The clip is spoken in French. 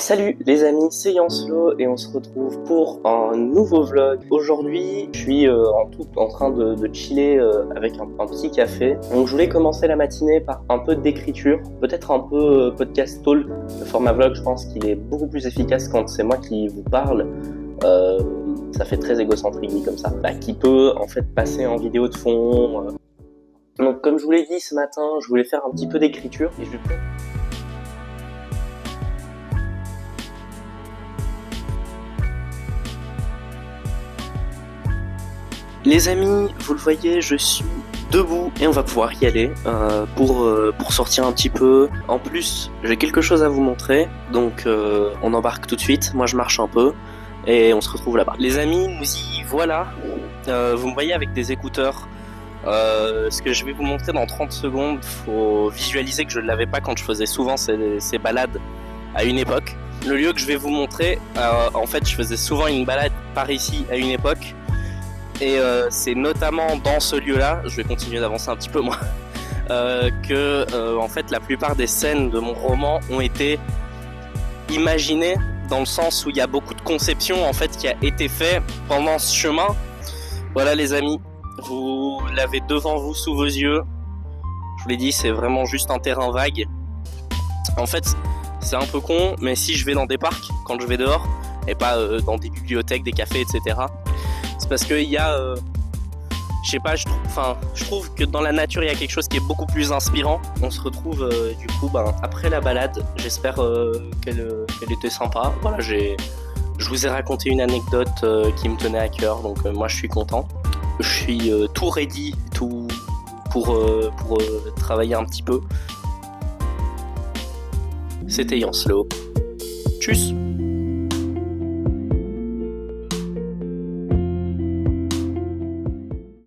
Salut les amis, c'est Yanslo et on se retrouve pour un nouveau vlog. Aujourd'hui, je suis en train de chiller avec un petit café. Donc je voulais commencer la matinée par un peu d'écriture, peut-être un peu podcast talk. Le format vlog, je pense qu'il est beaucoup plus efficace quand c'est moi qui vous parle. Ça fait très égocentrique dit comme ça. Qui peut en fait passer en vidéo de fond. Donc comme je vous l'ai dit ce matin, je voulais faire un petit peu d'écriture et je vais Les amis, vous le voyez, je suis debout et on va pouvoir y aller pour sortir un petit peu. En plus, j'ai quelque chose à vous montrer, donc on embarque tout de suite. Moi, je marche un peu et on se retrouve là-bas. Les amis, nous y voilà. Vous me voyez avec des écouteurs. Ce que je vais vous montrer dans 30 secondes, faut visualiser que je ne l'avais pas quand je faisais souvent ces balades à une époque. Le lieu que je vais vous montrer, en fait, je faisais souvent une balade par ici à une époque. Et c'est notamment dans ce lieu-là, je vais continuer d'avancer un petit peu moi, que en fait la plupart des scènes de mon roman ont été imaginées dans le sens où il y a beaucoup de conception en fait qui a été fait pendant ce chemin. Voilà les amis, vous l'avez devant vous sous vos yeux. Je vous l'ai dit, c'est vraiment juste un terrain vague. En fait, c'est un peu con, mais si je vais dans des parcs quand je vais dehors et pas dans des bibliothèques, des cafés, etc. C'est parce qu'il y a, je sais pas, je trouve que dans la nature il y a quelque chose qui est beaucoup plus inspirant. On se retrouve du coup après la balade, j'espère qu'elle était sympa. Voilà, je vous ai raconté une anecdote qui me tenait à cœur, donc moi je suis content. Je suis tout ready, tout pour travailler un petit peu. C'était Yanslo. Tchuss.